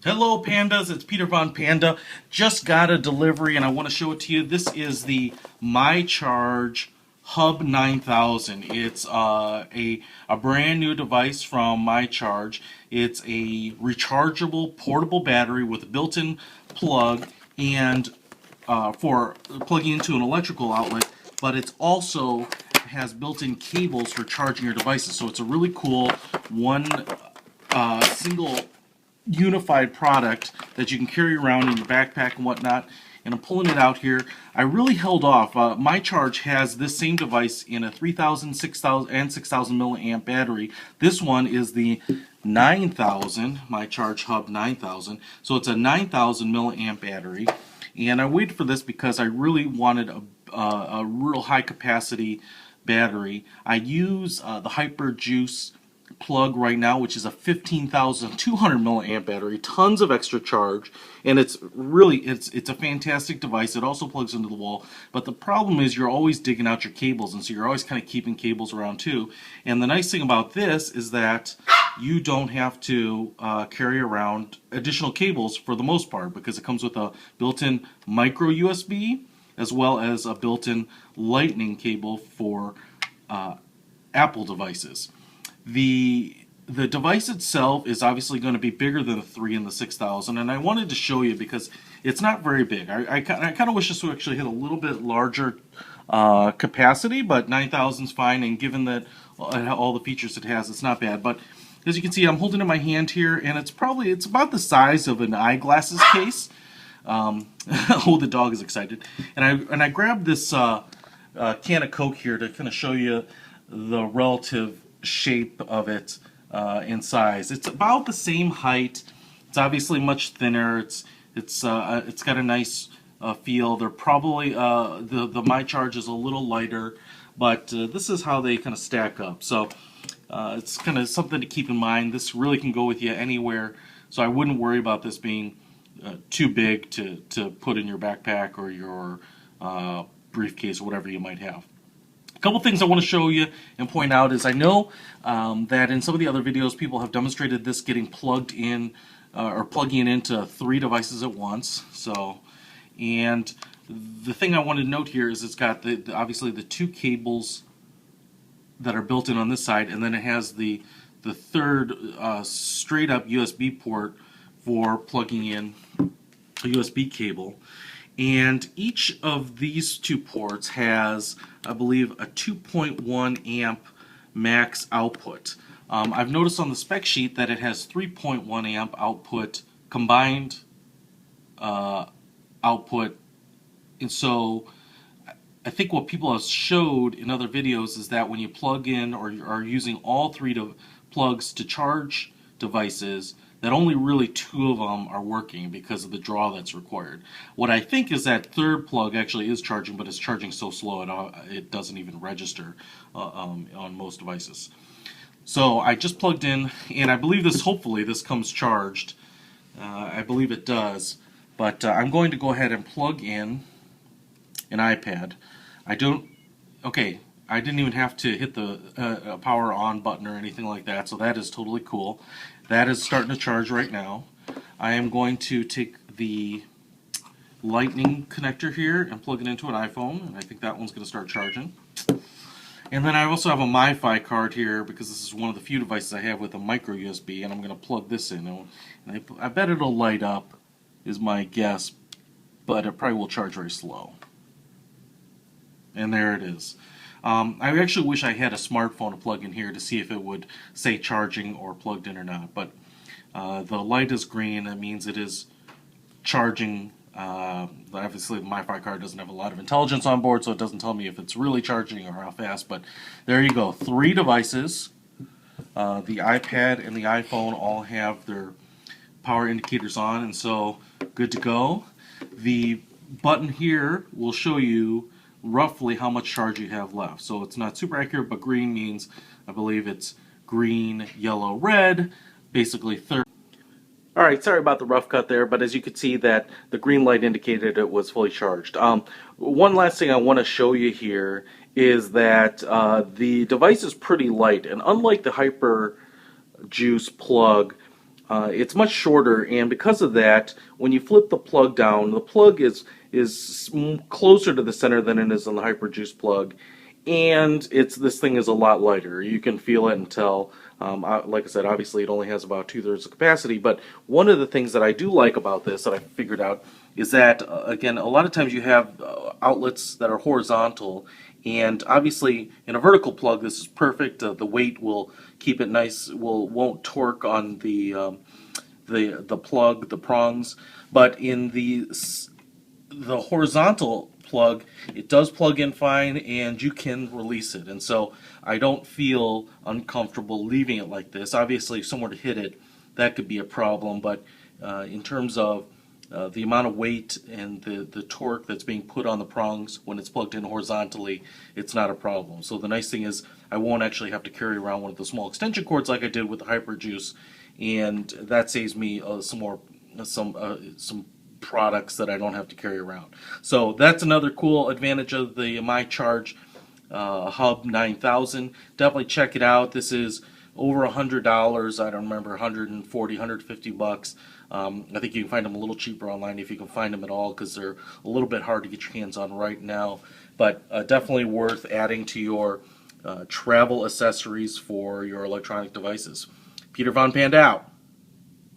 Hello Pandas, it's Peter von Panda. Just got a delivery and I want to show it to you. This is the myCharge Hub 9000. It's a brand new device from myCharge. It's a rechargeable portable battery with a built-in plug and for plugging into an electrical outlet, but it's also has built-in cables for charging your devices. So it's a really cool one single unified product that you can carry around in your backpack and whatnot. And I'm pulling it out here. I really held off. myCharge has this same device in a 3000, 6000, and 6000 milliamp battery. This one is the 9000, myCharge Hub 9000. So it's a 9000 milliamp battery. And I waited for this because I really wanted a real high capacity battery. I use the Hyper Juice plug right now, which is a 15,200 milliamp battery, tons of extra charge, and it's a fantastic device. It also plugs into the wall, but the problem is you're always digging out your cables, and so you're always kind of keeping cables around too. And the nice thing about this is that you don't have to carry around additional cables for the most part, because it comes with a built-in micro USB as well as a built-in lightning cable for Apple devices. The device itself is obviously going to be bigger than the 3 and the 6000, and I wanted to show you because it's not very big. I kind of wish this would actually hit a little bit larger capacity, but 9000 is fine, and given that all the features it has, it's not bad. But as you can see, I'm holding it in my hand here, and it's about the size of an eyeglasses case. Oh, the dog is excited. And I grabbed this can of Coke here to kind of show you the relative shape of it in size. It's about the same height. It's obviously much thinner. It's got a nice feel. They're probably the myCharge is a little lighter, but this is how they kind of stack up. So it's kind of something to keep in mind. This really can go with you anywhere, so I wouldn't worry about this being too big to put in your backpack or your briefcase or whatever you might have. A couple things I want to show you and point out is I know that in some of the other videos people have demonstrated this getting plugged in or plugging it into 3 devices at once. So, and the thing I want to note here is it's got obviously the 2 cables that are built in on this side, and then it has the third straight up USB port for plugging in a USB cable. And each of these 2 ports has, I believe, a 2.1 amp max output. I've noticed on the spec sheet that it has 3.1 amp output, combined output. And so I think what people have showed in other videos is that when you plug in or are using all 3 plugs to charge devices, that only really 2 of them are working because of the draw that's required. What I think is that third plug actually is charging, but it's charging so slow it doesn't even register on most devices. So I just plugged in, and I believe hopefully this comes charged. I believe it does, but I'm going to go ahead and plug in an iPad. I didn't even have to hit the power on button or anything like that, so that is totally cool. That is starting to charge right now. I am going to take the lightning connector here and plug it into an iPhone, and I think that one's going to start charging. And then I also have a MiFi card here because this is one of the few devices I have with a micro USB, and I'm going to plug this in. And I bet it'll light up, is my guess, but it probably will charge very slow. And there it is. I actually wish I had a smartphone to plug in here to see if it would say charging or plugged in or not, but the light is green. That means it is charging. Obviously the MiFi card doesn't have a lot of intelligence on board, so it doesn't tell me if it's really charging or how fast, but there you go. 3 devices. The iPad and the iPhone all have their power indicators on, and so good to go. The button here will show you roughly how much charge you have left. So it's not super accurate, but green means, I believe it's green, yellow, red, basically third. Alright, sorry about the rough cut there, but as you could see that the green light indicated it was fully charged. One last thing I want to show you here is that the device is pretty light, and unlike the Hyper Juice plug, it's much shorter, and because of that, when you flip the plug down, the plug is closer to the center than it is on the Hyperjuice plug, and this thing is a lot lighter. You can feel it and tell. Like I said, obviously it only has about 2/3 the capacity, but one of the things that I do like about this that I figured out is that, again, a lot of times you have outlets that are horizontal, and obviously in a vertical plug this is perfect. The weight will keep it nice, won't torque on the plug, the prongs, but in the horizontal plug, it does plug in fine and you can release it. And so I don't feel uncomfortable leaving it like this. Obviously, if someone were to hit it, that could be a problem, but in terms of the amount of weight and the torque that's being put on the prongs when it's plugged in horizontally, it's not a problem. So the nice thing is I won't actually have to carry around one of the small extension cords like I did with the Hyperjuice, and that saves me some products that I don't have to carry around. So that's another cool advantage of the myCharge Hub 9000. Definitely check it out. This is over $100. I don't remember, 140, 150 bucks. I think you can find them a little cheaper online if you can find them at all, because they're a little bit hard to get your hands on right now. But definitely worth adding to your travel accessories for your electronic devices. Peter Von Panda out.